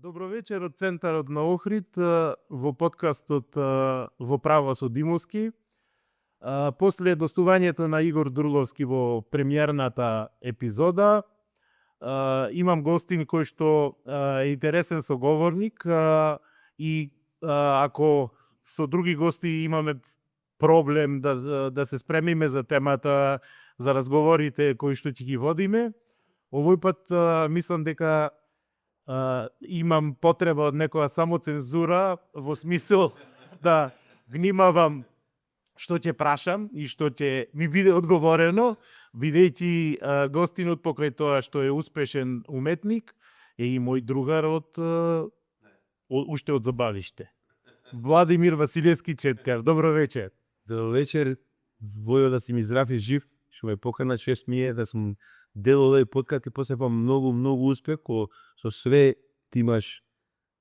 Добро вечер од Центарот на Охрид во подкастот во право со Димовски. После гостувањето на Игор Друловски во премиерната епизода, имам гостин кој што е интересен соговорник и ако со други гости имаме проблем да се спремиме за темата, за разговорите кои што ќе ги водиме, овој пат мислам дека имам потреба од некоја самоцензура во смисол да внимавам што ќе прашам и што ќе ми биде одговорено, бидејќи гостинот покрај тоа што е успешен уметник е и мој другар уште од забавиште. Владимир Василевски Четкар, добро вечер. Добро вечер, војо да си ми здрав и жив, што ме покана, чест ми е да сум дел овој подкаст и посебно многу успех, со све ти имаш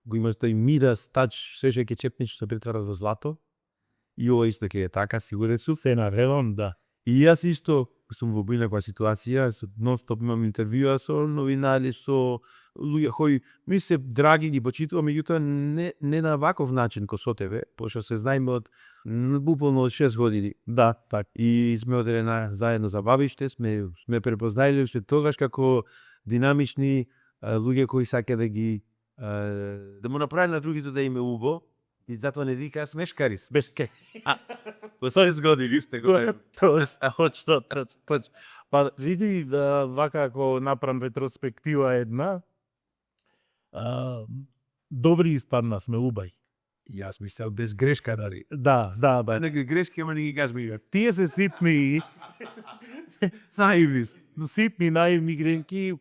тој мирас, тач, све што ќе чепнеш се претвара во злато. И ова исто ќе е така, сигурен сум. Се навелам, да. И јас исто сум во некоја ситуација, нон-стоп имам интервјуа со новинари, со луѓе кои ми се драги, ги почитувам, меѓутоа не на ваков начин ко со тебе, пошто се знаеме од буквално од 6 години. Да, така. И сме одредена заедно забавиште, сме препознајле уште тогаш како динамични луѓе кои сака да му направи на другите да им е убо. И затоа не вика смешкари, смешке. Во 6 години сте го. Па види вака ако направам ретроспектива една, добри испаднавме убај. Јас мислам без грешка, дали? Да, ба. Неки грешки, ама не ги кажме. Тие се сипни сипни наивни гренки,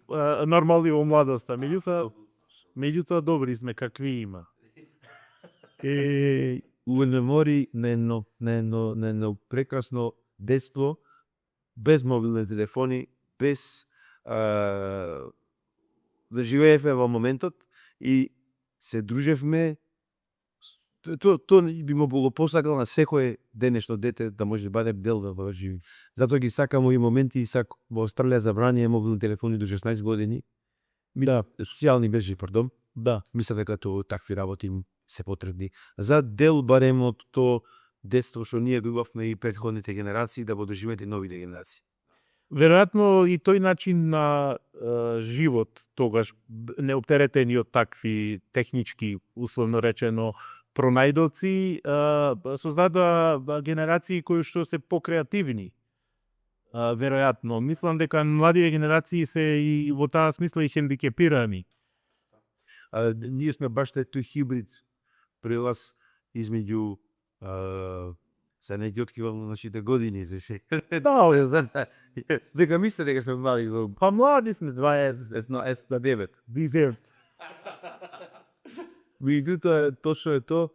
нормални во младоста. Меѓутоа добри сме какви има. Уенемори на едно прекрасно детство, без мобилни телефони, без да живеевме во моментот и се дружевме. Тоа би му било посакал на секој денешно дете да може да биде дел да живи. Затоа ги сакам овие моменти и во Австралија забранија мобилни телефони до 16 години. Да, социјални мрежи, пардон. Да. Мислам дека тоа такви работи се потребни. За дел барем од тоа детство што ние бивавме и претходните генерации да го доживеат и новите генерации. Веројатно и тој начин на живот тогаш неоптеретени од такви технички, условно речено, пронајдоци, создадоа генерации кои што се покреативни. Веројатно, мислам дека младите генерации се и во таа смисла и хендикепирани. Ние сме баш тој хибрид прелаз измеѓу се не ги откривам нашите години, заши. Да, дека мисле дека сме млади. па млади сме 29. Бивер. Меѓутоа точно е тоа,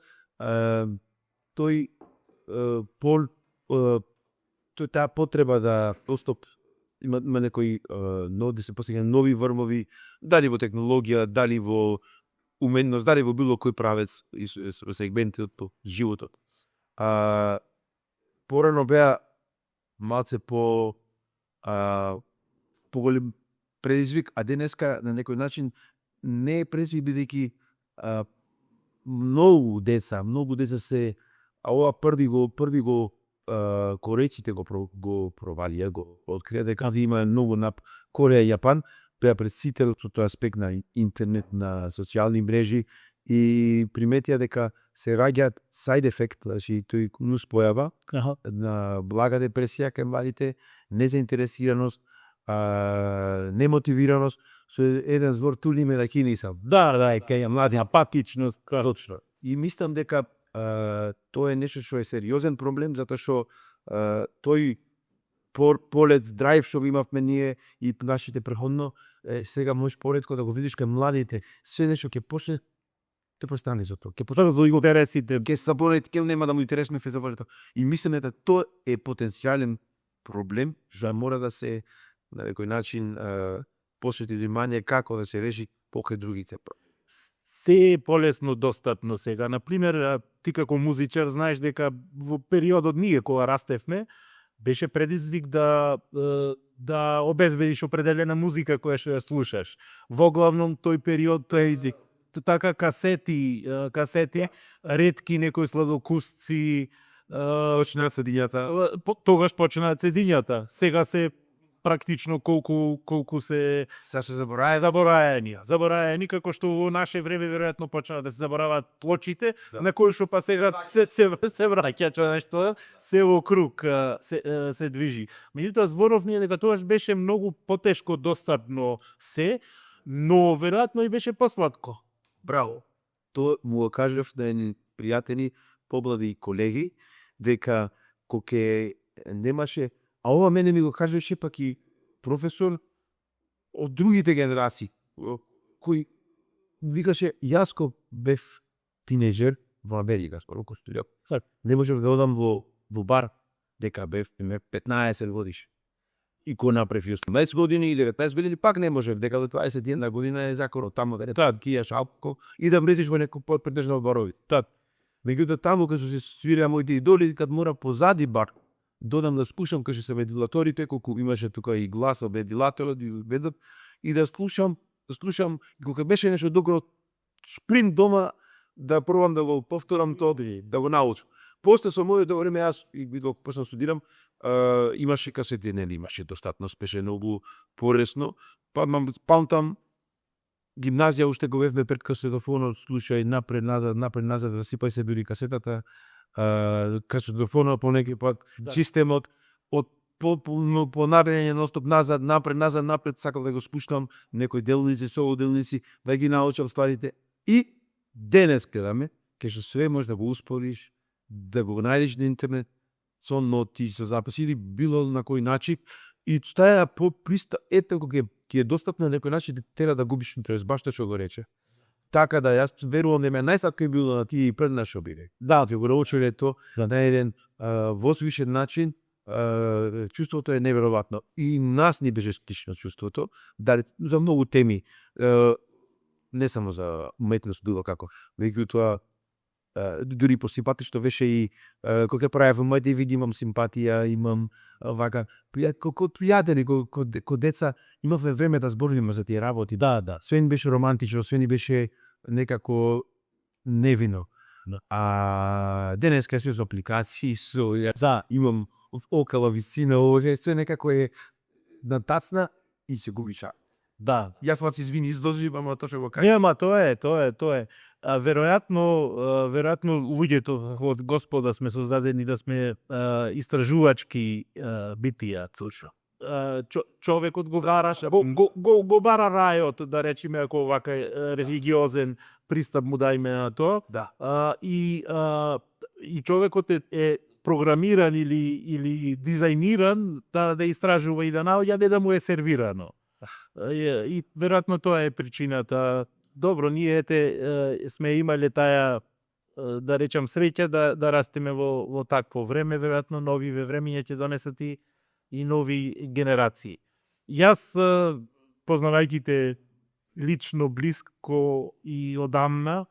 тој таа потреба да постоп има некои да се постигне нови врмови, дали во технологија, дали во уменност, дали во било кој правец и сегменти од животот. Порано беа малце поголем предизвик, а денеска на некој начин не е предизвик бидејќи многу деца се, а ова први го кореците го провалија, го открија дека има многу на Кореја и Јапан, беа пред сите со тој аспект на интернет, на социјални мрежи и приметија дека се раѓаат side effect, значи тој нус појава на блага депресија кај младите, незаинтересираност, немотивираност, со еден збор тулиме да кинисам. Да, кај млади апатичност, точно. И мислам дека тоа е нешто што е сериозен проблем, затоа што тој полет драйв што имавме ние и нашите преходно, сега можеш поретко да го видиш кај младите, све нешто ќе почне те простани за тоа. Ќе почне за интересите, ќе заборети, ќе нема да му интересно фе заборети. И мислам дека тоа е потенцијален проблем, што мора да се на некој начин посвети внимание како да се реши покрај другите проблеми. Се е полесно достапно сега. Например, ти како музичар знаеш дека во периодот ние кога растевме, беше предизвик да обезбедиш определена музика која што ја слушаш. Во главном тој период така касети, ретки некои сладокусци, Почнаа седињата. тогаш почнаат седињата. Сега се практично колку се Сега се забораја. забораени како што во наше време веројатно почнаа да се забораваат плочите, Да. на кои што па сега се враќа нешто, се во круг се движи. Меѓутоа зборов ние дека тогаш беше многу потешко достапно се, но веројатно и беше посладко. Браво. Тоа му го кажав на едни пријатели, поблади колеги, дека коке немаше, а ова мене ми го кажеше пак и професор од другите генерации, кој викаше, јас ко бев тинејџер во Америка, скоро ко студент. Не можев да одам во бар, дека бев 15 годиш. И ко направив 18 години и 19 години, пак не можев, дека до 21 година е законот таму да пиеш алкохол и да влезеш во некој подпритежно баровите. Меѓутоа таму кога се свираа моите идоли, кад мора позади бар, додам да слушам кога се вентилаторите, колку имаше тука и глас од вентилаторот и да слушам, и кога беше нешто добро, шпринт дома да пробам да го повторам тоа, да го научам. После со моето време јас и док почнав студирам, имаше касети, нели имаше достатност, беше многу поресно. Памтам гимназија уште го бевме пред касетофонот, слушај напред назад, да сипај се дури касетата, касетофонот по некој пат, системот од понабирање ностоп назад, напред, сакал да го спуштам некои делници, делници, да ги научам стварите. И денес кадаме, кај што све можеш да го успориш, да го најдеш на интернет, со ноти, со записи или било на кој начин, и стаја по ето кога ти е достапна на некој начин, да тера да губиш интерес, баш што го рече. Така да јас верувам дека најсакај било на тие и пред нашо биде. Да, ти го научиле тоа на еден возвишен начин, чувството е неверојатно. И нас ни беше слично чувството, дали за многу теми, не само за уметност било како, меѓутоа дури по симпатија што беше и кога правев моите види, имам симпатија, имам вака пријатели, ко деца имавме време да збориме за тие работи. Да. Све ни беше романтично, све ни беше некако невино. А денеска се со апликации, имам около висина, све некако е натацна и се губиша. Да. Јас вас извини, издолжив, ама тоа што го кажа. Нема, тоа е. Веројатно луѓето од Господа сме создадени да сме истражувачки битија, точно. Човекот го бараше, го бара рајот, да речеме, ако вака религиозен пристап му дајме на тоа. Да. И човекот е програмиран или дизајниран да истражува и да наоѓа, не да му е сервирано. И веројатно тоа е причината. Добро, ние сме имале таа, да речам, среќа да растеме во такво време, веројатно новиве времиња ќе донесат и нови генерации. Јас, познавајќи те лично, блиско и одамна,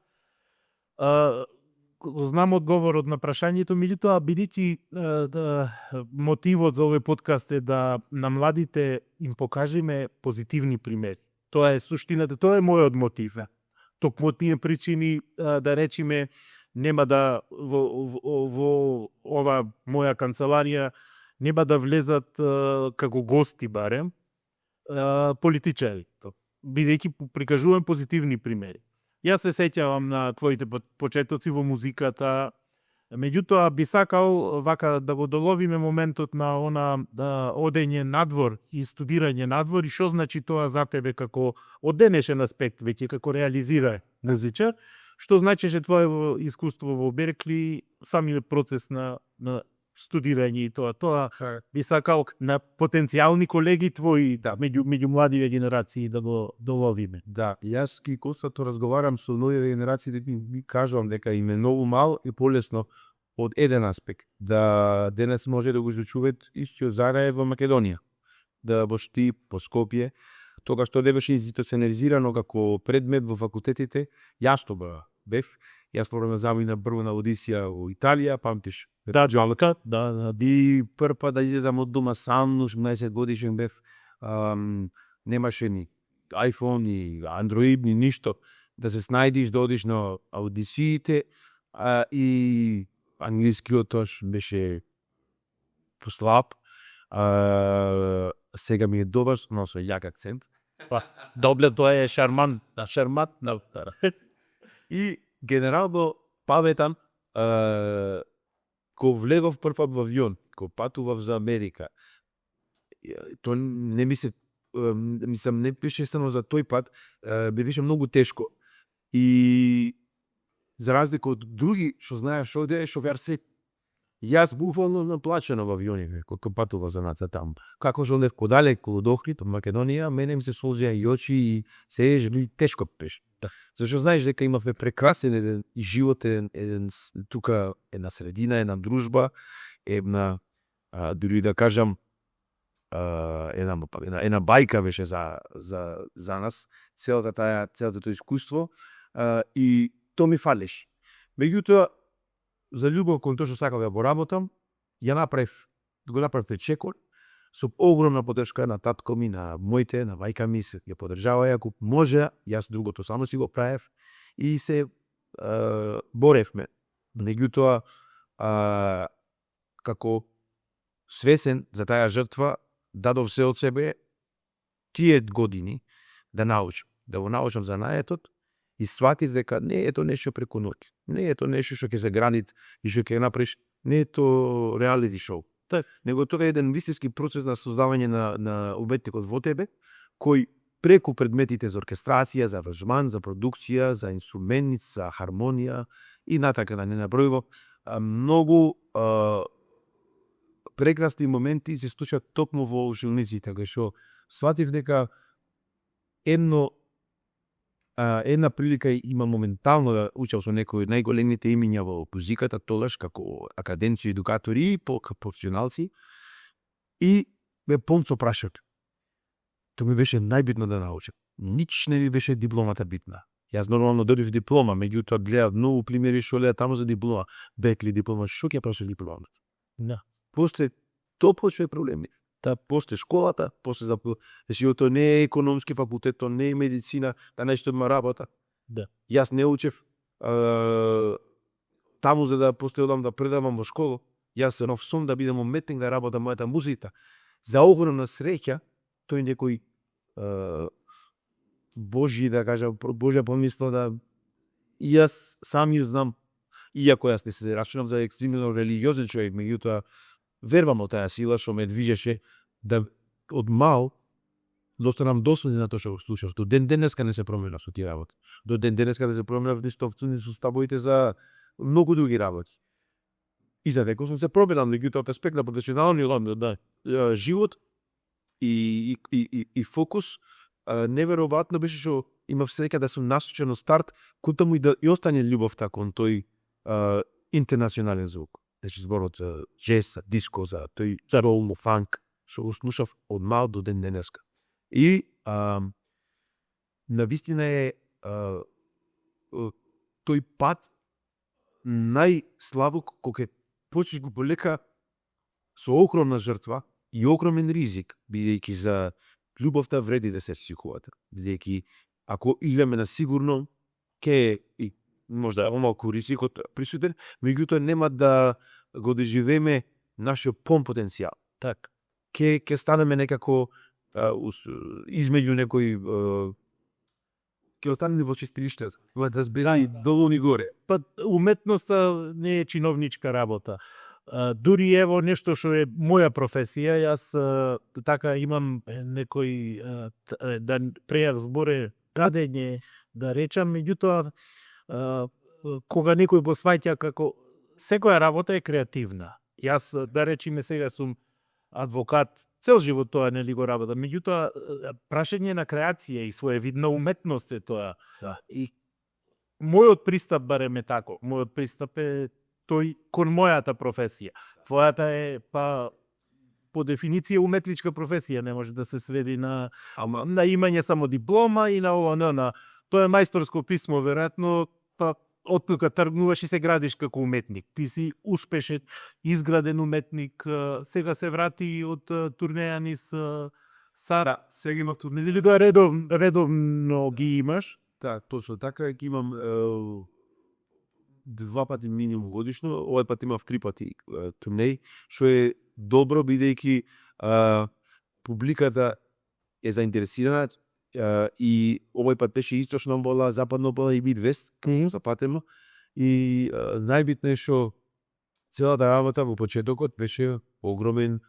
знам одговорот на прашањето, меѓутоа бидејќи мотивот за овој подкаст е да на младите им покажеме позитивни примери. Тоа е суштината, тоа е мојот мотив. Токму тие причини, да речеме, нема да во ова моја канцеларија нема да влезат како гости барем политичари, бидејќи прикажувам позитивни примери. Јас се сеќавам на твоите почетоци во музиката, меѓутоа би сакал вака да го доловиме моментот на она одење надвор и студирање надвор и што значи тоа за тебе како од денешен аспект веќе како реализира музичар, што значеше твое искуство во Беркли, самиот процес на студирање и тоа би сакал на потенцијални колеги твои, меѓу младиве генерации да го доловиме. Да, јас ки константно разговарам со новите генерации, да ми кажувам дека им е многу мал и полесно од еден аспект. Да денес може да го изучуваат истиот зарај во Македонија. Да во Штип, по Скопје, тога што не беше институционализирано како предмет во факултетите, јас тоа бев. Јас морам да замина прво на аудиција во Италија, памтиш? Да, Джалка, да. И прв да излезам од дома сам, 18 годишен бев, немаше ни iPhone, ни Android, ни ништо. да се снајдиш, да одиш на аудисиите, и англискиот тоаш беше послаб. Сега ми е добар, но со јак акцент. Добле, тоа е шармантна. И генерално паметам, кога влегов прв пат во авион, кога патував за Америка, то не ми се, мислам, не беше само за тој пат, ми беше многу тешко. И за разлика од други што знаеш оде е шофер се. Јас буквално наплачено во авиони кога патував за наца таму. Како што одев подалеку од Охрид, од Македонија, мене ми се солзија и очи и се тешко беше. Зашто знаеш дека имавме прекрасен еден и живот еден тука една средина, една дружба, една дури да кажам една бајка беше за нас, целото тоа искуство, и то ми фалеше. Меѓутоа, за љубов кон тоа што сакав да го работам, го направив чекор со огромна поддршка на татко ми, на моите, на мајка ми, се ја поддржаваја, ако може, јас другото само си го правев и се боревме. Меѓутоа, како свесен за таа жртва, дадов се од себе тие години да научам, да го научам за наетот и сватив дека не е тоа нешто преку ноќ. Не е тоа нешто што ќе се гранит и што ќе направиш, не е тоа реалити шоу. Него тоа е еден вистински процес на создавање на уметникот во тебе, кој преку предметите за оркестрација, за аранжман, за продукција, за инструмент, за хармонија и натака да не набројувам, многу прекрасни моменти се случат токму во жилниците, кај што сватив дека една прилика има моментално да учам со некои од најголемите имиња во музиката, тогаш како академици, едукатори и професионалци, и ме полн со прашања. Тоа ми беше најбитно да научам. Нич не ми беше дипломата битна. Јас нормално добив диплома, меѓутоа гледав многу примери што леа таму за диплома. Бекли диплома, што ќе правиш дипломата? Да. После тоа почва проблемите. После школата, после значи тоа не е економски факултет, тоа не е медицина, да нешто има работа. Да. Јас не учев таму за да после одам да предавам во школа. Јас се нов сон да бидам уметник, да работам мојата музика. За огромна среќа, тој некој Божи, да кажам, Божја помисла да јас сам ја знам, иако јас не се рачунам за екстремно религиозен човек, меѓутоа вербам во таа сила што ме движеше да од мал достанам досаден на тоа што го слушав. До ден денеска не се променав со тие работи. До ден денеска не се променав ни со ставовите за многу други работи. И за некој сум се променал, меѓутоа од аспект на професионалниот живот и фокус, неверојатно беше што имав среќа да сум насочен од старт кон таму и да и остане љубовта кон тој интернационален звук. Значи зборот за джез, за диско, за тој ролно фанк, што го слушав од мал до ден денеска. И навистина е тој пат најславок кога почнеш го полека со огромна жртва и огромен ризик, бидејќи за љубовта вреди да се ризикувате. Бидејќи ако играме на сигурно, ке и можда малку ризикот присутен, меѓутоа нема да го доживееме нашиот пон потенцијал. Так. Ке станеме некако измеѓу некој ќе останеме во чистилиштето, да збирање долу ни горе. Па уметноста не е чиновничка работа. Дури ево нешто што е моја професија, јас така имам некој да прејак зборе радење, да речам, меѓутоа кога некој го сваќа како секоја работа е креативна. Јас да речеме сега сум адвокат, цел живот тоа нели го работам, меѓутоа прашање на креација и своевидна уметност е тоа. Да. И мојот пристап барем е тако. Мојот пристап е тој кон мојата професија. Твојата е по дефиниција уметничка професија, не може да се сведи на имање само диплома и на ова, тоа е мајсторско писмо веројатно, од тука тргнуваш и се градиш како уметник. Ти си успешен, изграден уметник, сега се врати од турнеја низ Сара, сега имав турнеја, или тоа редовно ги имаш? точно така, ќе имам 2 пати минимум годишно, овој пат имав 3 пати турнеи, што е добро бидејќи публиката е заинтересирана и овој пат беше источна обала, западна обала и Мидвест, запатено. И најбитно е што целата работа во почетокот беше огромен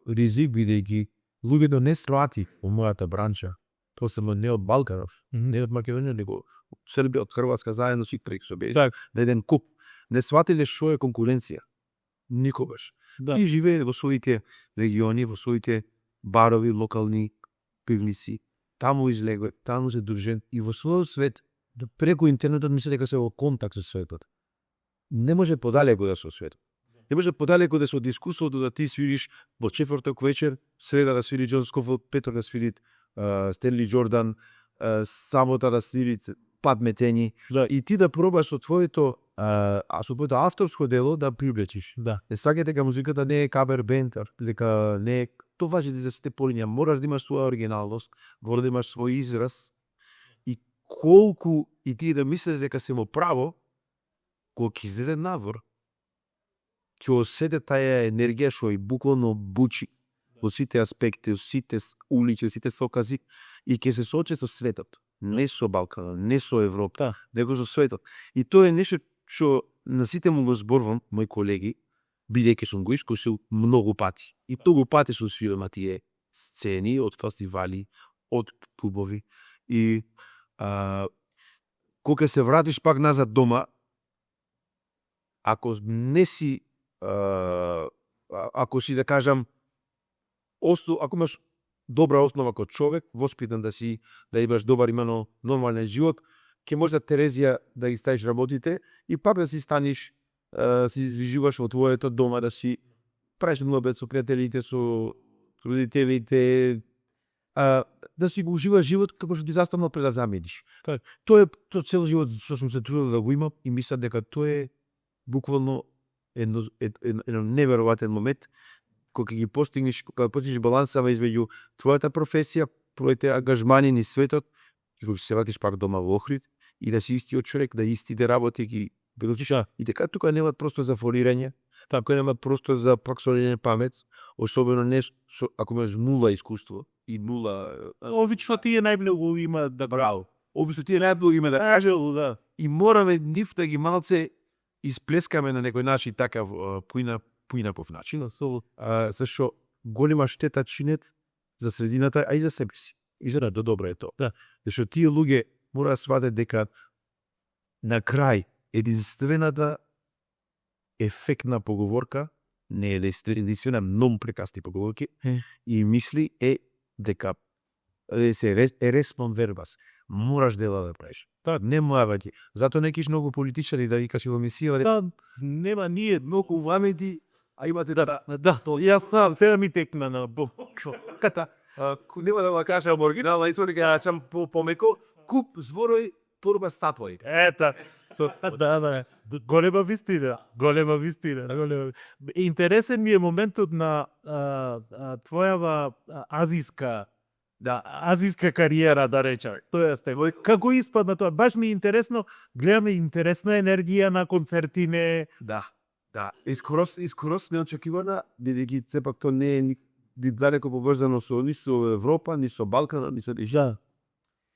ризик, бидејќи луѓето не свати во мојата бранша. Тоа се не од Балканов, не од Македонија, него од Србија, од Хрватска, заедно си прек со бе. Так. На еден куп. Не сватиле што е конкуренција. Никогаш. Да. И живее во своите региони, во своите барови, локални пивници. Таму излегува, таму се дружен и во својот свет, преку интернетот мисли дека се во контакт со светот. Не може подалеку да се од светот. Не може подалеку да се од искуството да ти свириш во четврток вечер, среда да свири Џон Скофилд, петок да свири Стенли Џордан, сабота да свири Пат Метени, и ти да пробаш со твоето со твоето авторско дело да привлечиш. Да. Не сакате дека музиката не е кавер бенд, дека не е, тоа важи за сите полиња. Мораш да имаш своја оригиналност, мораш да имаш свој израз и колку и ти да мислите дека се во право, кога ќе излезе навор, ќе осете таа енергија што и буквално бучи во сите аспекти, во сите улици, во сите сокази и ќе се соочи со светот. Не со Балканот, не со Европа, него со светот. И тоа е нешто што на сите му го зборувам, мои колеги, бидејќи сум го искусил многу пати. И многу пати сум свирил на тие сцени, од фестивали, од клубови. И кога се вратиш пак назад дома, ако не си ако си да кажам ако имаш добра основа како човек, воспитан да си, да имаш добар имено нормален живот, ќе може да Терезија да ги ставиш работите и пак да си станиш, си живееш во твоето дома, да си правиш муабет со пријателите, со родителите, да си го уживаш живот како што ти застанал пред да заминиш. Тоа е цел живот што сум се трудил да го имам и мислам дека тоа е буквално едно неверојатен момент кога ги постигнеш, кога постигнеш балансава измеѓу твојата професија, твоите ангажмани низ светот и кога се вратиш пак дома во Охрид и да си истиот човек, да истите работи ги белозиш. И дека тука немаат простор за фолирање, тука немаат простор за праксорење памет, особено не ако имаш нула искуство и нула. Овично тие најмногу има да Браво. Обично тие најмногу има да кажел, да. И мораме нив да ги малце исплескаме на некој начин така поинаков начин, зашто голема штета чинет за средината, а и за себе си. И за да добро е тоа. Да. Зашто тие луѓе мора да сватат дека на крај единствената ефектна поговорка не е единствена, многу прекасни поговорки и мисли е дека е респон вербас. Мораш дела да правиш. Не мора ти. Затоа не киш многу политичари да викаш во мисија. Да, нема ние Многу вамети, а имате да, то јас сам сега ми текна на ката. Нема да го кажам оригинална историја, ја сам помеко, куп зборој, турба статуи. Ета. Да. Голема вистина. Интересен ми е моментот на твојава азиска кариера, да речам. Тоа сте. Како испадна тоа? Баш ми е интересно, гледаме интересна енергија на концертине. Да. Искорос неочекивана, бидејќи сепак тоа не е ни далеко поврзано ни со Европа, ни со Балкана, ни со Рижа.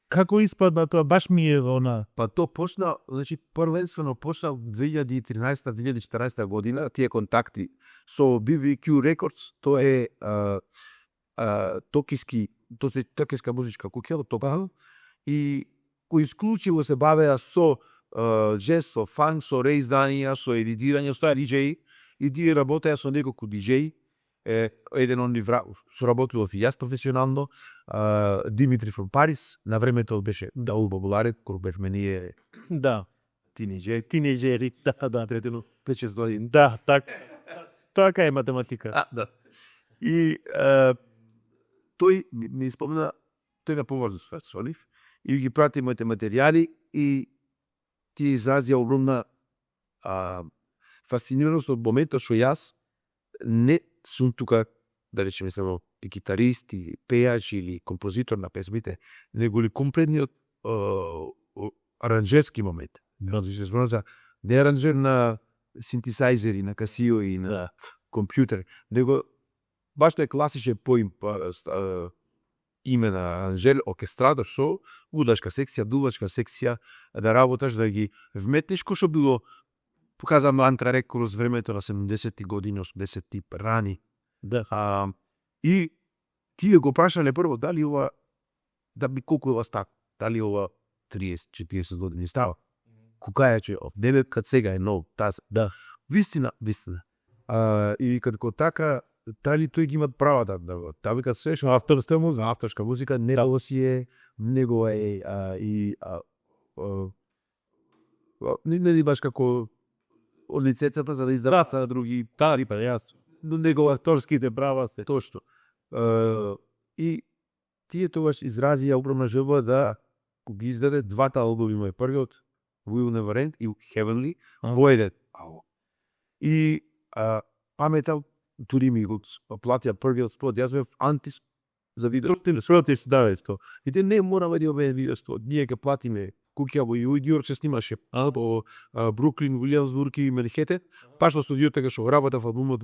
Како испадна тоа? Баш ми е она. Па тоа почна, значи првенствено почна 2013-2014 година, тие контакти со BBQ Records, тоа е токиска музичка куќа, Токио, и кои исклучиво се бавеа со джез, со фанк, со реизданија, со едитирање, со диџеи, и тие работеа со неколку диџеи. Еден од нив соработував и јас професионално, Димитри from Парис, на времето беше долу популарен, кога бевме ние тинеџери, да, третено 5-6 години. Да, така е математика. Да. И тој ми спомна, тој ме поврза со нив и ги прати моите материјали и ти изразија огромна фасцинираност од моментот што јас не сум тука, да речеме само гитарист или пејач или композитор на песмите, него ли компретниот аранжерски момент. Значи се зборува за не аранжер на синтесайзери, на Casio и на компјутер, него баш тоа е класичен поим име на аранжер, оркестратор со удачка секција, дувачка секција, да работаш, да ги вметнеш кој што било показам Антра Рекордс времето на 70-ти години, 80-ти рани. Да. И тие го прашале прво дали ова, да би колку ова става, дали ова 30-40 години става. Кога е че ов небе кад сега е нов, таз. Да. Вистина. И како така, дали тој ги имат правата да го. Та вика се што авторска музика, авторска музика него си е, него е не баш како од лицецата за да издава са други Тари па јас. но него Авторските права се. точно. И тие тогаш изразија огромна желба да ги издаде двата албуми, мој првиот Will Never End и Heavenly во еден. И паметам, дури ми го платија првиот спот, јас бев антис за видео. Свети се да тоа. И те не мораме да имаме видео спот, ние ќе платиме куќа во Нью-Йорк се снимаше по Бруклин, Уилиамсбург и Манхетен, баш во студиото кај што работев албумот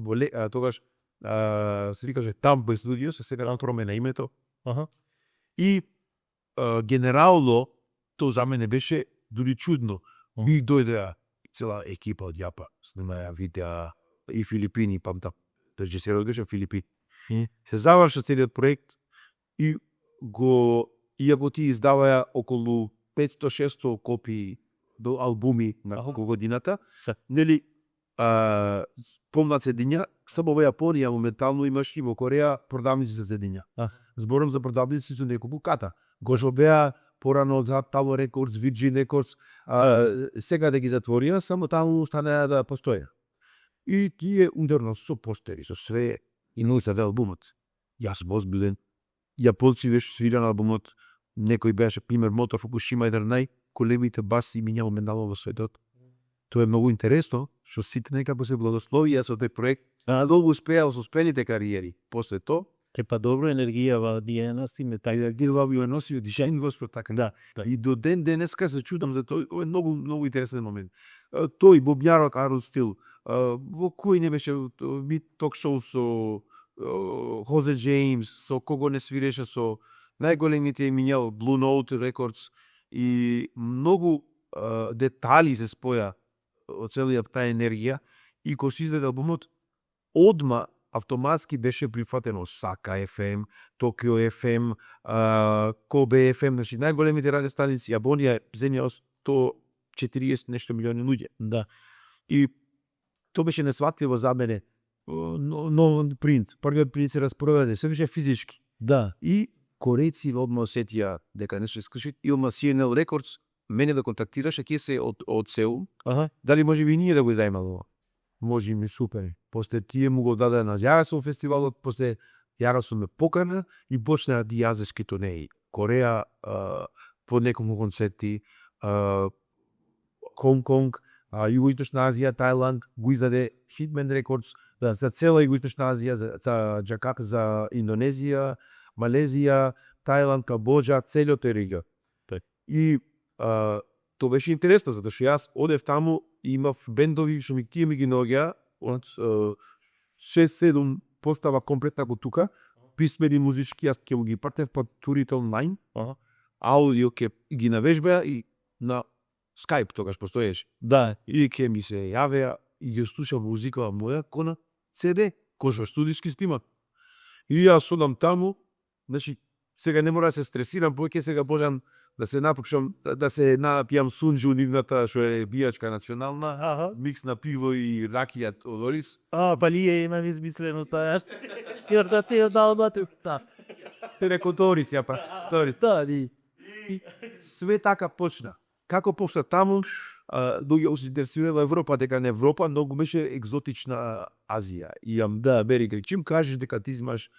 тогаш се викаше Тампа студио, се сега промена името. И генерално тоа за мене беше дури чудно. Би дојдеа цела екипа од Јапа, снимаја видеа и Филипини, памтам. Режисерот беше Филипини. Се заврши целиот проект и иако ти издаваја околу 500-600 копии до албуми на годината, нели помнат се дења, само во Јапонија моментално имаш и во Кореја продавници за зедиња. Зборам за продавници со неколку ката. Го што беа порано од Tower Records, Virgin Records, сега да ги затворија, само таму станеа да постоја. И тие ударно со постери, со све, и научат албумот. Јас сум озбилен. Јапонци беше свира на албумот, некој беше, пример, Moto Fukushima, еден најголемите баси миња моментално во светот. Тоа е многу интересно, што сите некако се благословија со тој проект, долго успеа со успените кариери. После тоа, Па добро енергија во DNA си ме тај ја носио дизајн Господ така. Да. И до ден денеска се чудам за тој, ова е многу интересен момент. Тој бубњарот Арон Стил, во кој не беше бит ток шоу со Хозе Джеймс, со кого не свиреше со најголемите имиња Blue Note Records и многу детали се споја од целиот таа енергија и кога се издаде албумот, одма автоматски беше прифатено Сака FM, Токио FM, Кобе FM, значи најголемите радио станици. Јапонија земја 140 нешто милиони луѓе. Да. И тоа беше несватливо за мене. Нов принт, првиот принт се распродаде, се беше физички. Да. И корејци одма осетија дека нешто искушит, Илма CNL Records мене да контактираше, ќе се од Сеул. Дали може би ние да го зајмаме ова? Може ми супер. После тие му го даде на Јарасов фестивалот, после Јарасов ме покана и почнаа дијазешки турнеи. Кореја, по неколку концерти, Хонг-Конг, Југоисточна Азија, Тајланд, го издаде Hitman Records за цела Југоисточна Азија, за Джакарта, за Индонезија, Малезија, Тајланд, Камбоџа, целиот тој регион. И тоа беше интересно, затоа што јас одев таму и имав бендови што тие ми ги наоѓа од 6-7 постава комплетна го тука, писмени музички, јас ќе ги пратев по турите онлайн, аудио ќе ги навежбеа и на Skype тогаш постоеше. Да. И ќе ми се јавеа и ги слушам музикава моја кона CD, кој што студиски снимат. И јас одам таму, значи сега не мора да се стресирам, повеќе сега можам да се напушам, да се напијам сунџу нивната што е бијачка национална, микс на пиво и ракија од Орис. Па лие имам измислено тоа. Јордација да албату. Да. Реко Торис, ја па. Торис. Да, ди. И све така почна. Како после таму, дојде се интересира Европа, дека не Европа, многу беше екзотична Азија. И да, Америка. Чим кажеш дека ти имаш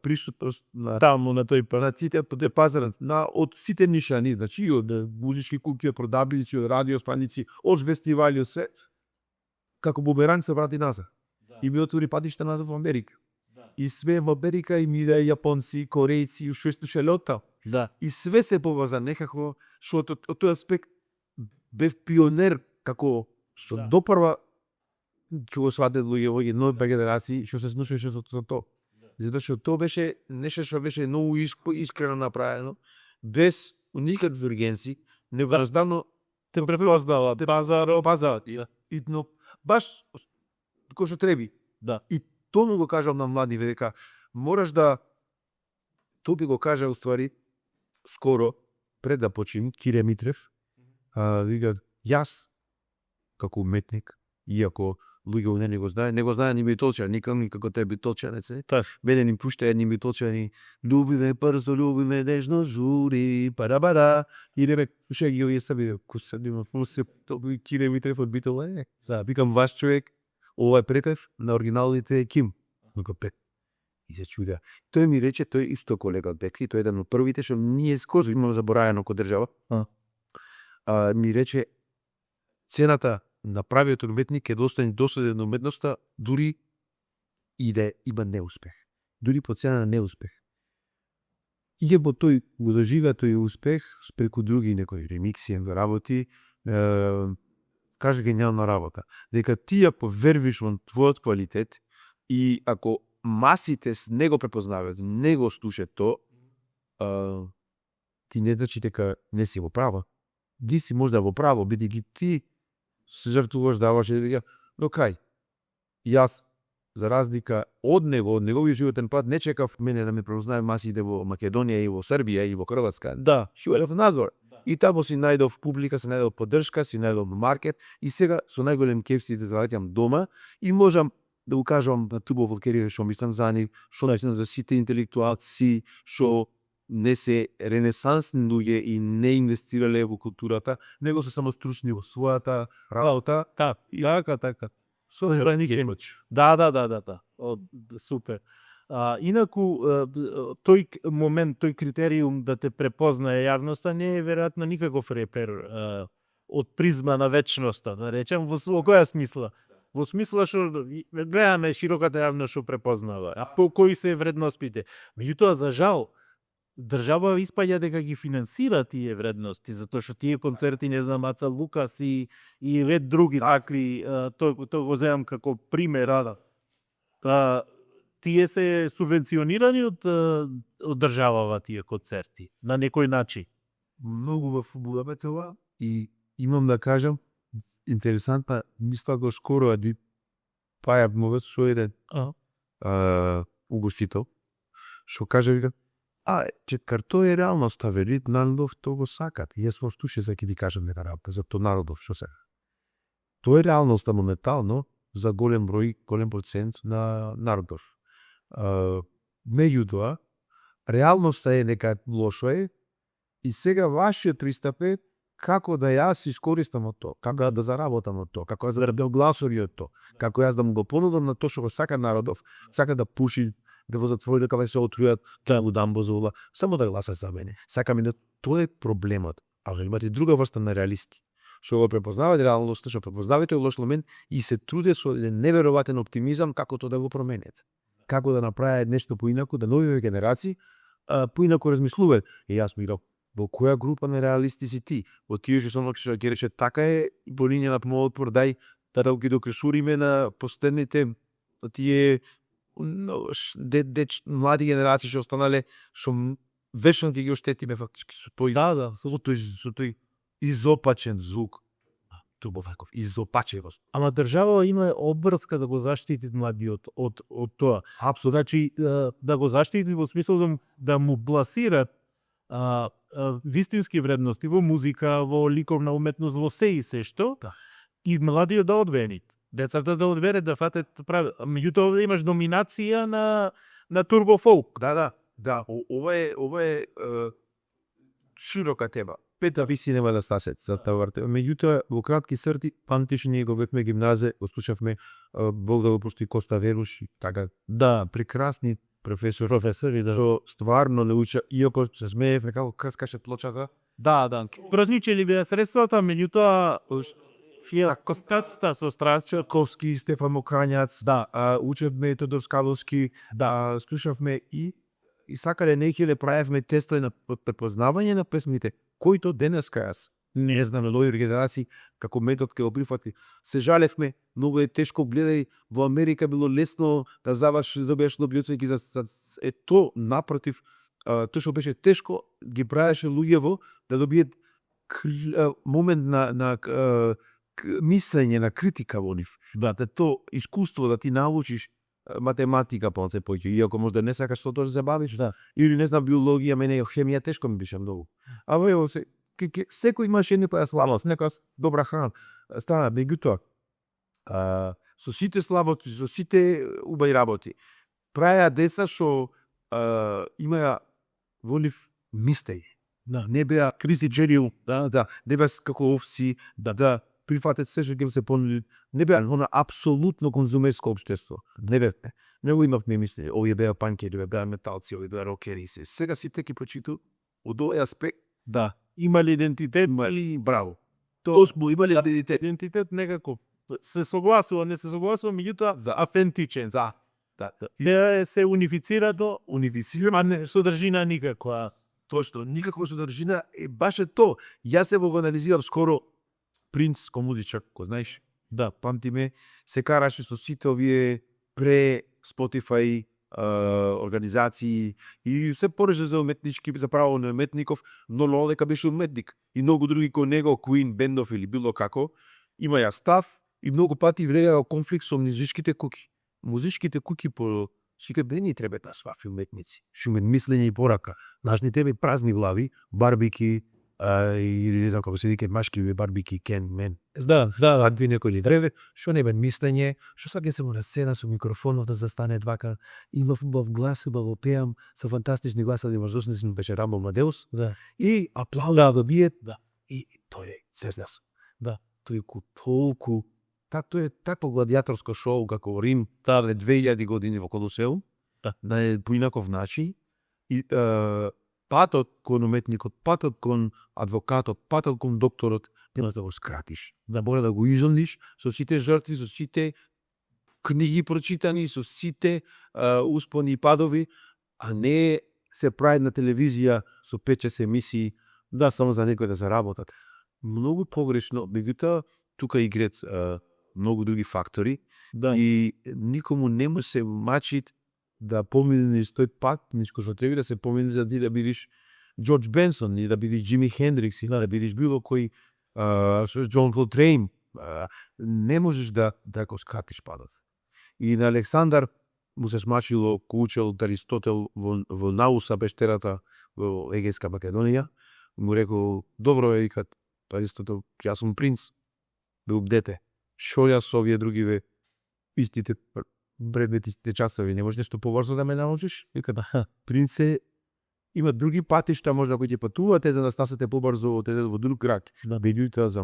присутност на таму на тој на сите пазарот, на од сите нишани, значи од музички куќи, од продавници, од радио станици, од фестивали, од свет. Како бумеранг се врати назад. И ми отвори патишта назад во Америка. И све во Америка и ми да јапонци, корејци, што слушале од таму. Да. И све се поврзано некако, што од тој аспект бев пионер како што Да. допрва ќе го сватат луѓе нови генерации што се снушеше за тоа. Затоа што тоа беше нешто што беше многу искрено направено, без никакви ургенции, него раздавно Те препознава пазар. и но баш кој што треби. Да. И тоа го кажам на млади дека мораш да тоа би го кажа уствари скоро пред да почнем Кире Митрев. Вика јас како уметник, иако луѓе не го знае ни Битолчан, никако те Битолчанец е. Мене ни пушта едни Битолчани, любиме брзо, любиме нежно, жури, парабара. Идеме, слушај ги овие саби, кусадима, се Кире Митрев од Битол е. Да, викам ваш човек, ова е препев на оригиналните е Ким. Го пет. И се чуда. Тој ми рече, тој исто колега од Бекли, тој е еден од првите што ние скоро имаме забораено кој држава. Ми рече цената на правиот уметник е доследен на уметноста дури и да има неуспех. Дури по цена на неуспех. Иако тој го доживеа тој успех преку други некои ремикси, работи, каже гениална работа. Дека ти ако вервиш во твојот квалитет и ако масите не го препознаваат, не го слушаат тоа, ти не значи дека не си во право. Ти си можда во право, бидејќи ти се жртвуваш, даваш, но кај? Јас, за разлика од неговиот животен пат, не чекав мене да ме препознае масите во Македонија и во Србија и во Хрватска. Да. Шуелев надвор. И тамо си најдов публика, си најдов поддршка, си најдов маркет и сега со најголем кеф си да завраќам дома и можам да го кажам на Тубо Волкерија што мислам за нив, што мислам за сите интелектуалци што не се ренесансни луѓе и не инвестирале во културата, него се само стручни во својата работа. Така. Со раник имач. Да. Супер. Инаку, тој момент, тој критериум да те препознае јавноста не е веројатно никаков репер од призма на вечноста, да речем, во која смисла? Во смисла што гледаме широката јавност што препознава, а по кои се вредностите. Меѓутоа, за жал, држава испаѓа дека ги финансира тие вредности, затоа што тие концерти, не знам, Аца Лукас и ред други такви, тоа го земам како пример, тие се субвенционирани од државава тие концерти, на некој начин. Многу во футболот това и имам да кажам, интересантна, мисла до скоро ади паја мовец со еден угостител, што каже, вика, четкар, тоа е реалноста, верит, народов, тоа го сакат. И јас во слуше за ќе ти кажам нека работа, за тоа народов, што сега. Тоа е реалноста моментално за голем број, голем процент на народов. Меѓутоа, реалноста е нека лошо е и сега вашиот пристап е како да јас искористам од тоа, како да заработам од тоа, како јас да добиам гласови од тоа, како јас да му го понудам на тоа што го сака народов, сака да пуши, да во затвори, да каде се отрујат, да му дам бозола, само да гласа за мене. Сакаме да тоа е проблемот. Али имате друга врста на реалисти, што го препознаваат реалноста, што препознаваат тој лош момент и се трудат со неверојатен оптимизам како тоа да го променет. Како да направат нешто поинаку, да новите генерации поинаку размислуваат. И јас ми во која група на реалисти си ти? Во тие што само ќе рече така е и по линија на помалот продај да ги докресуриме на последните тие млади генерации што останале, што вечно ги оштетиме фактички со тој со тој изопачен звук. Турбоваков, изопачевост. Ама држава има обврска да го заштити младиот од тоа. Апсолутно. Значи, да го заштити во смисла да му пласира вистински вредности во музика, во ликовна уметност, во се и се што, и младиот да одберет. Децата да одберет, да фатат прави. Меѓутоа да имаш доминација на турбофолк. Да. Ова е широка тема. Пета виси нема да стасет за таварте. Меѓутоа, во кратки црти, памтиш, ние го бевме гимназе, го слушавме Бог да го прости Коста Веруш и така. Да, прекрасни професори, да. Што стварно не уча, иако се смеевме како крскаше плочата. Да. Празничели беа средствата, меѓутоа Костацта со Страсчаковски, Стефан Мокањац, учевме Тодор Скаловски, слушавме и и сакале нејќи правевме тестови на препознавање на песмите, кои то денеска јас не знам, нови генерации како метод ќе го прифати. Се жалевме, многу е тешко, гледај, во Америка било лесно да завршиш, да бидеш добиоценки за то напротив, тоа што беше тешко, ги правеше луѓево да добиет момент на мислење, на критика во нив. Да то искуство да ти научиш математика се поќе, иако можда не сакаш со тоа да се бавиш, или не знам биологија, мене хемија тешко ми беше многу. Ама ево се секој имаше некоја слабост, некоја добра храна. Стана меѓутоа со сите слабости, со сите убави работи, праја деца што имаја во нив мислење. Не беа критичери, не беа како овси, да прифатат се што ќе се понуди. Не беа она апсолутно конзумерско општество. Не бевме. Него имавме мислење, овие беа панкери, овие беа металци, овие беа рокери се. Сега сите ќе прочиту од овој аспект. Да. Имали идентитет, имали браво. Тоа имали идентитет. Идентитет некако се согласува, не се согласува, меѓутоа автентичен. Да. Се унифицирано, а не содржина никаква. Точно, никаква содржина е баш то. Јас се го анализирав скоро Принц ко музичар, ко знаеш? Да. Памтиме, се караше со сите овие пре Spotify организации и се пореше за уметнички, за право на уметников, но дека беше уметник. И многу други ко него, Queen, бендов или било како, имаја став и многу пати влеја конфликт со музичките куки. Музичките куки по сика бени треба да свафи уметници. Шумен мислење и порака. Нашни тебе празни глави, барбики, или не знам како се вика, машки барбики, кен, мен. Да, две некои ли древе, што не бе мислење, што саке се му на сцена со микрофонов да застане двака, имав убав глас, убаво пеам, со фантастични гласови, возможности беше Рамбо Младеус, и аплауда да биет, и тој е сезнас. Тој е толку, тоа е такво гладиаторско шоу како во Рим, таде 2000 години во Колосеум, на поинаков начин, и патот кон уметникот, патот кон адвокатот, патот кон докторот, не можеш да го скратиш. Да мора да го изолниш со сите жртви, со сите книги прочитани, со сите успони и падови, а не се прави на телевизија со 5-6 емисии, само за некој да заработат. Многу погрешно, меѓутоа тука играат многу други фактори и никому не му се мачит да помине низ тој пат, низ кој што треба да се помине за ти да бидиш Джордж Бенсон, или да бидиш Джими Хендрикс, или да бидиш било кој Џон Колтрейн. Не можеш да го скратиш падот. И на Александар му се смачило, ко учел Аристотел во Науса, пештерата во Егејска Македонија, му рекол, добро е, икат Аристотел, јас сум принц, бил дете. Шо јас со овие другиве истите предметите часови, не можеш нешто побрзо да ме научиш? Вика, принце, има други патишта, можда кои ќе патувате за да снасете побрзо, отидете во друг град. Меѓутоа за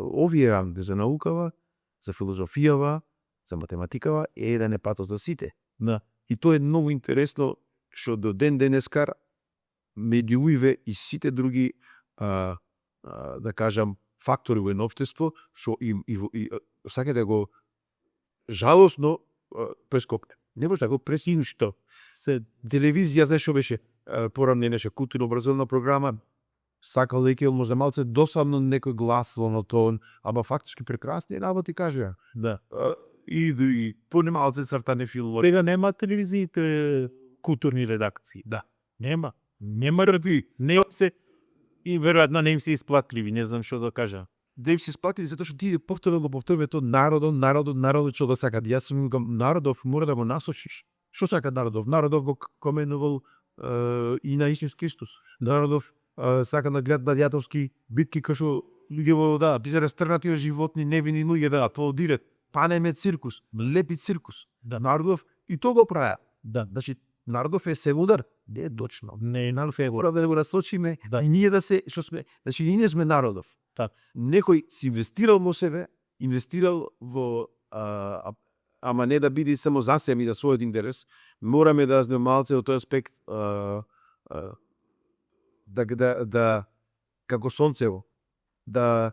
овие рамки, за наукава, за филозофијава, за математикава, е еден е патот за сите. И тоа е многу интересно, што до ден денескар, меѓу уиве и сите други, да кажам, фактори во едно општество, што и сака да го жалосно прескокне. Не може да го пресиниш тоа. Телевизија, знаеш што беше, порано неше културно-образовна програма, сакал да икел може малце досадно некој глас на тон, ама фактички прекрасни работи кажеа. И поне малце цртане филмови. Сега нема телевизиите културни редакции. Нема. Нема ради. Не се и веројатно не им се исплатливи, не знам што да кажа. Да им се исплатливи затоа што ти повторно тоа народот што да сакат. Јас сум народов мора да го насочиш. Што сака народов? Народов го коменувал и на Исус Христос. Народов сака да гледа гладиаторски битки кај што луѓе ти се растргнати животни, невини луѓе аплодират. Панеме циркус, лепи циркус. Народов и тоа го праја. Значи народов е семудар, не е точно. Не, народов е мора да го насочиме и ние да се што сме, значи ние сме народов. Некој си инвестирал во себе, инвестирал во ама не да биде само за себе и да својот интерес, мораме да сме малце од тој аспект да како сонцево, да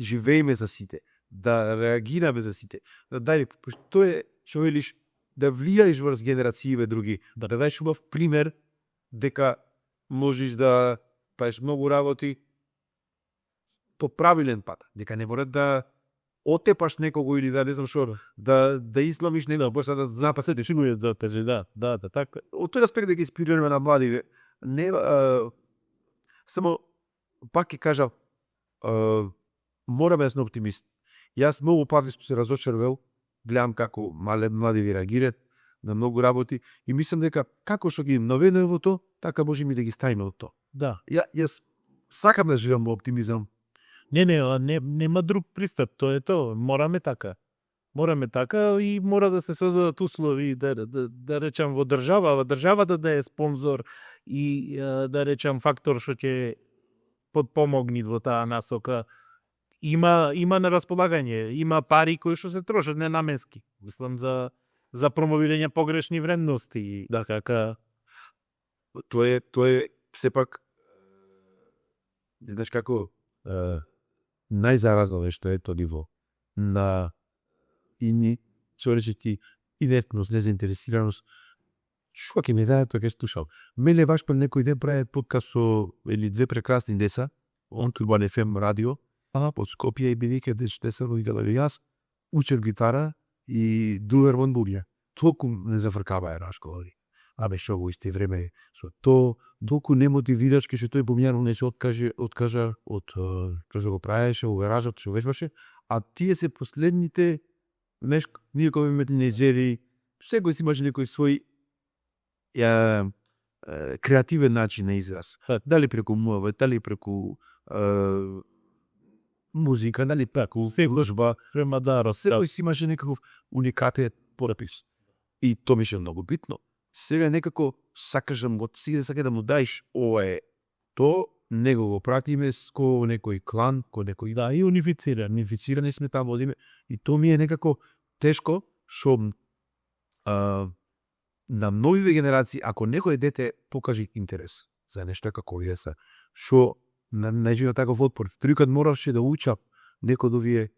живееме за сите, да реагираме за сите. Дај, тоа е што велиш, да влијаеш врз генерацииве други, да дадеш убав пример дека можеш да правиш многу работи по правилен пат, дека не мора да отепаш некого или да не знам што, да изломиш некого, после да напасете шигуње да пезе, да, така. Од тој аспект да ги инспирираме на младиве, не само пак ќе кажам, мораме да сме оптимист. Јас многу пати сум се разочарувал, гледам како младиви реагираат на многу работи и мислам дека како што ги наведеме во тоа, така можеме да ги ставиме од тоа. Да. Јас сакам да живеам во оптимизам. Нема друг пристап, тоа е тоа. Мораме така и мора да се создадат услови да речам во државата да е спонзор и да речам фактор што ќе подпомогни во таа насока. Има на располагање, има пари кои што се трошат ненamenски. Мислам за промовирање погрешни вредности. Да. Така Тоа е сепак, знаеш како, најзаразно нешто е тоа ниво на што речети инертност, незаинтересираност. Што ќе ми даде тоа ќе слушам. Мене баш пред некој ден праве подкаст со или две прекрасни деца, он Турбан FM радио, од Скопје и бидејќи дечте се родителя јас, учев гитара и дуер вон буѓа. Толку не зафркава една школа. Абе шо во исти време со то, толку немотивирачки што тој помјано не се откажа од тоа што го правеше, уверажат што вежбаше, а тие се последните ние кога имаме тинејџери, секој си имаше некој свој креативен начин на израз. Дали преку муавет, дали преку музика, дали преку изложба, секој си имаше некаков уникатен порапис. И тоа беше многу битно. Сега некако сакаш да му даеш ова е то, него го пратиме ко некој клан, ко некој... Да, и унифицирани сме таму одиме. И тоа ми е некако тешко, што на новите генерации, ако некој дете покажи интерес за нешто како овие се, што најдено таков отпор. Трикат моравше да учам некој од овие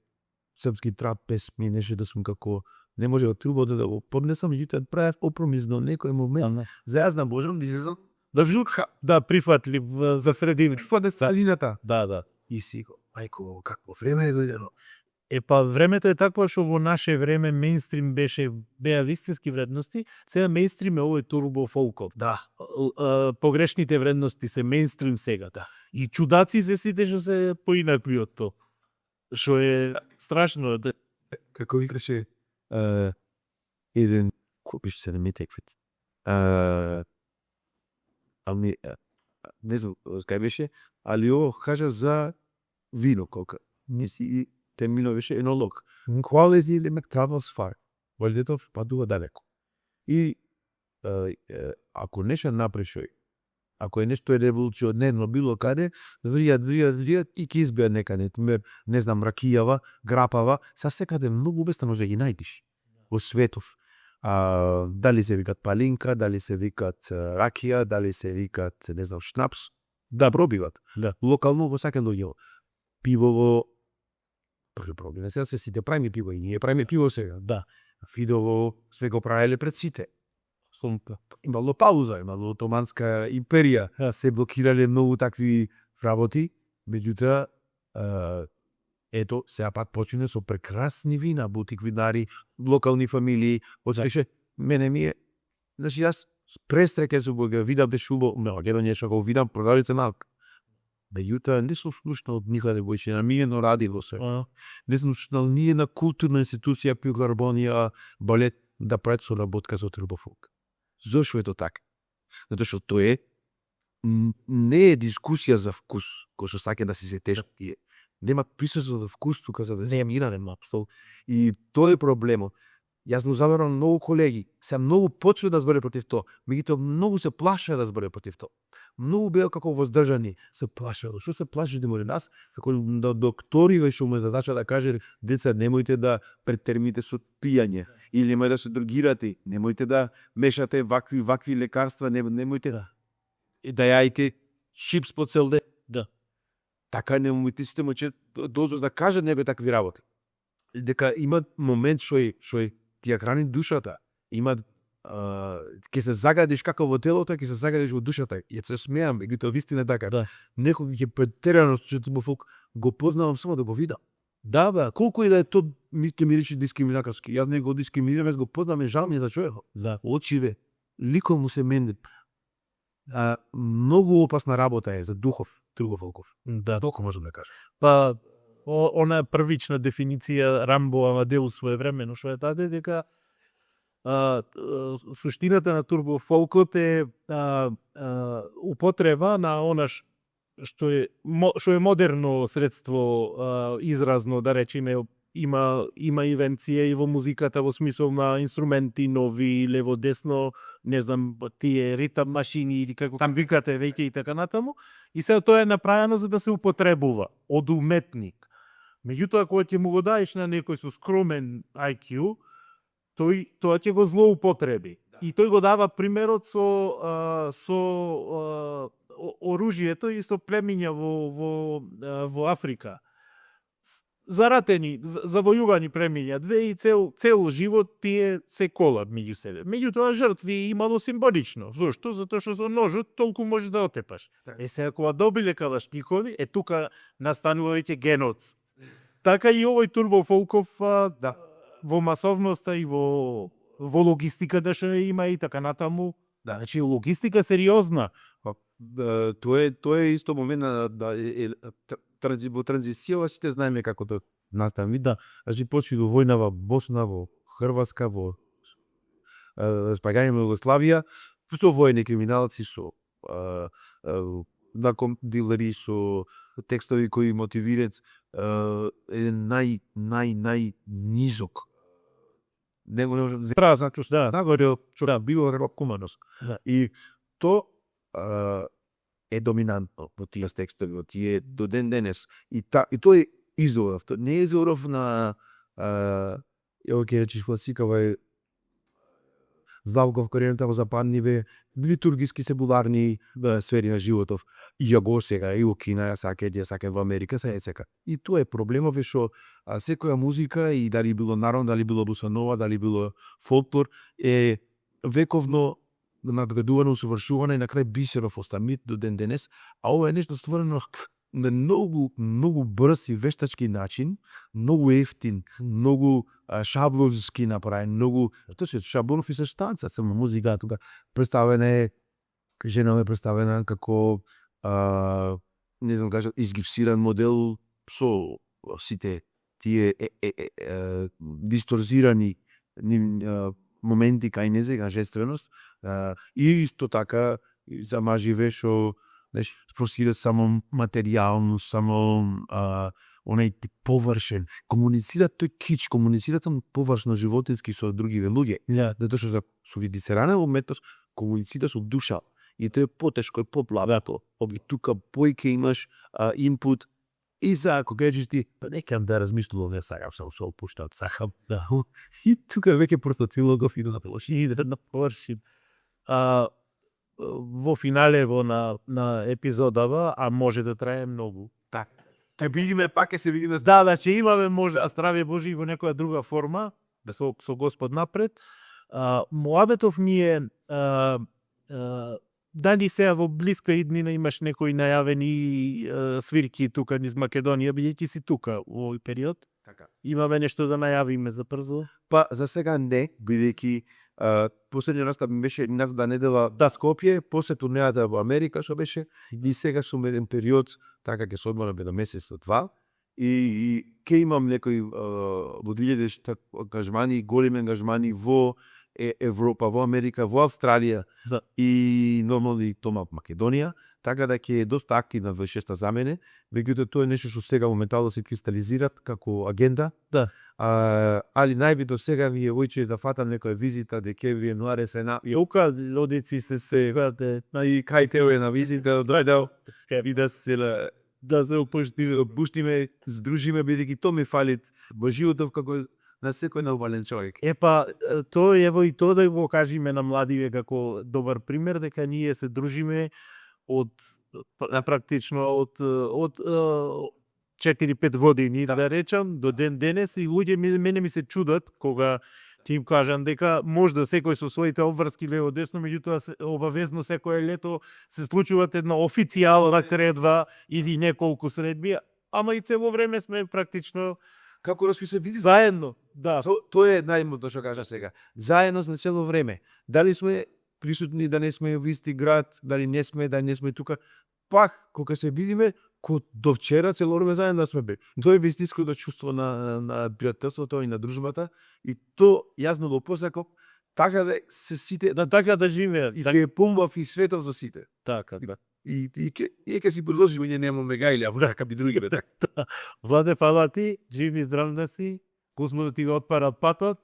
српски трап песми, неше да сум како не може да трубода да го поднесам, меѓутоа правев опромис до некој момент. За јас да можам да излезам да вжурка. Да, прифатлив за средина. Прифатне средината. Да. И си го, мајко, какво време е дојдено. Времето е такво што во наше време мејнстрим беа вистински вредности, сега мејнстрим е овој турбо фолкот. Да. Погрешните вредности се мејнстрим сега. Да. И чудаци се сите што се поинакви од тоа. Што е страшно. Како викаше еден, кој беше се не ми теквит. Не знам кај беше, али ово кажа за вино колка. Мисли терминот беше енолог. Quality limit travels far. Квалитетот падува далеко. И ако нешто напрешој, ако е нешто е револуционерно било каде, вријат и ќе избеа некаде. Не знам, ракијава, грапава, са секаде многу бестано да ги најдиш во светов. Дали се викат палинка, дали се викат ракија, дали се викат, не знам, шнапс, да пробиват. Да. Локално во сака доѓево. Пивово, пробиваме сега се сите правиме пиво и ние правиме пиво сега. Да. Фидово сме го правеле пред сите. Имало пауза, имало Отоманска империја, се блокирале многу такви работи, меѓутоа ето, сега пак почине со прекрасни вина, бутик винари, локални фамилии, освеше, мене ми е, значи јас пресреќен сум го видам беше убаво, едно нешто го видам продавница малка. Меѓутоа не сум слушнал од никаде бојше, намиено ради во се. Не сум слушнал ние на културна институција, филхармонија, балет, да прават соработка со турбофолк. Зошто е тоа така? Затоа што тоа е не е дискусија за вкус, кој што саќе да се тешки. Нема присуство за вкус тука за да се мираме апсол. И тоа е проблемот. Јас му забарам многу колеги, се многу почва да зборе против тоа, меѓутоа многу се плаша да зборе против тоа. Многу беа како воздржани, се плашат. Што се плашите мори нас? Како доктори што му е задача да каже деца немојте да претермите со пијање или немојте да се дрогирате, немојте да мешате вакви лекарства, немојте да јаите чипс по цел ден. Да. Така немојте сите моче дозу да кажат некои такви работи. Дека има момент што ти ја храни душата. има ќе се загадиш како во телото, ќе се загадиш во душата. Ја се смеам, меѓутоа вистина е така. Да. Некој ќе претерано што фолк го познавам само да го видам. Да, бе. Колку и да е то ќе ми рече дискриминаторски. Јас не го дискриминирам, јас го познавам, жал ми е за човекот. Да. Очиве, ликот му се мене. Многу опасна работа е за духов, Волков. Да. Толку можам да кажам. Па она првична дефиниција Рамбо Амадеус своевремено што е даде дека суштината на турбофолкот е употреба на она што е модерно средство изразно, да речеме, има инвенција и во музиката во смисол на инструменти нови, лево десно, не знам, тие ритам машини или како там викате веќе и така натаму, и се тоа е направено за да се употребува од уметник. Меѓутоа кога ќе му го даеш на некој со скромен IQ, тоа ќе го злоупотреби. И тој го дава примерот со оружјето и со племиња во Африка. Заратени, завојувани племиња, две и цел живот тие се колат меѓу себе. Меѓутоа жртви имало символично. Зошто? Затоа што со ножот толку можеш да отепаш. Сега кога добиле калашникови, тука настанува веќе геноц. Така и овој турбофолков во масовноста и во логистиката што има и така натаму. Да, значи логистика сериозна. Тоа е исто момент во транзиција, сите знаеме како тоа настан вид, значи почви до војна во Босна, во Хрватска, во спагање во Југославија, со воени криминалци, со наркодилери, со текстови кои мотивираат најнизок. Него не можам Празното, да. нагоре што било рокуманост. И то е доминантно во тие текстови, во тие до ден денес. И тој е изоров, тоа не е изоров на ево ќе речиш класикава Влавков корената во западниве литургиски секуларни сфери на животов. И ја го сега и во Кина, ја саке во Америка, сека. И тоа е проблемов е што секоја музика, и дали било народна, дали било босанова, дали било фолклор, е вековно надградувано, усовршувано и на крај бисеров остамит до ден денес, а ова е нешто створено на многу брз и вештачки начин, многу ефтин, многу шаблонски направен, многу тоа се шаблонов и се штанца, само музика тука представена е, жена е представена како не знам кажа изгипсиран модел со сите тие дисторзирани моменти кај незе, женственост, и исто така за маживе што форсира само материјално, само онај површен, комуницира тој кич, комуницира само површно животински со другиве луѓе. Затоа што со видицерана уметност комуницира со душа. И тоа е потешко, е поплавато. Тука појке имаш инпут. И за ако кажеш ти, па некам да размислувам, не сакам само се опуштат, сакам да. И тука веќе простатилогов и да телоши и да површим. Во финалево на епизодава, а може да трае многу. Так. Те видиме, пак ќе се видиме. Да, значи имаме може, а здравје Божи во некоја друга форма, со Господ напред. Муабетов ми е дали сега во блиска иднина имаш некои најавени свирки тука низ Македонија, бидејќи си тука во овој период? Така. Имаме нешто да најавиме за брзо? Па за сега не, бидејќи последниот настап беше една недела Скопје, после турнејата во Америка што беше, и сега сум еден период, така ќе се одморам еден месец до два, и ќе имам некои во 2000 ангажмани, големи ангажмани во Европа, во Америка, во Австралија, да. И нормално и тома Македонија, така да ќе е доста активна во шеста за мене, меѓутоа тоа е нешто што сега моментално се кристализират како агенда. Да. Али најбито сега ми е војче да фатам некоја визита декември, януари се на Јука лодици се и кај тео е на визита, дојдел, и да се опуштиме, здружиме, бидејќи тоа ми фалит во животов како на секој нормален човек. Епа, тоа ево и тоа да го кажеме на младиве како добар пример, дека ние се дружиме од практично од 4-5 години, да речам, до ден денес, и луѓе мене ми се чудат кога Ќе им кажам дека можда секој со своите обврски лево десно, меѓутоа обавезно секое лето се случуваат една официјална кредва или неколку средби, ама и цело време сме практично Како да се види заедно. Да. Тоа е најмното што кажа сега. Заедно сме цело време. Дали сме присутни, да не сме во исти град, дали не сме, да не сме тука, пак кога се видиме, до вчера цело време заедно сме бе. Тоа е вистинското чувство на пријателството и на дружбата, и то јас го посакав така да се сите, така да живеат. и ќе е помбав и светов за сите. Така, да. И ќе си продолжиме, ние немаме гајле, а врака би другите така. Владе, фала ти, жив и здрав да си, Господ да ти го отпара патот.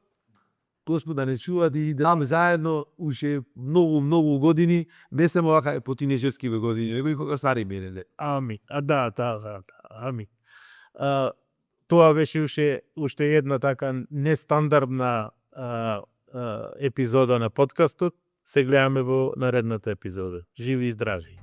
Господ да не чува и да сме заедно уште многу години, не само вака по тинеџерскиве години, него и кога стари мене. Ами, да, ами. Тоа беше уште една така нестандардна епизода на подкастот. Се гледаме во наредната епизода. Живи и здрави!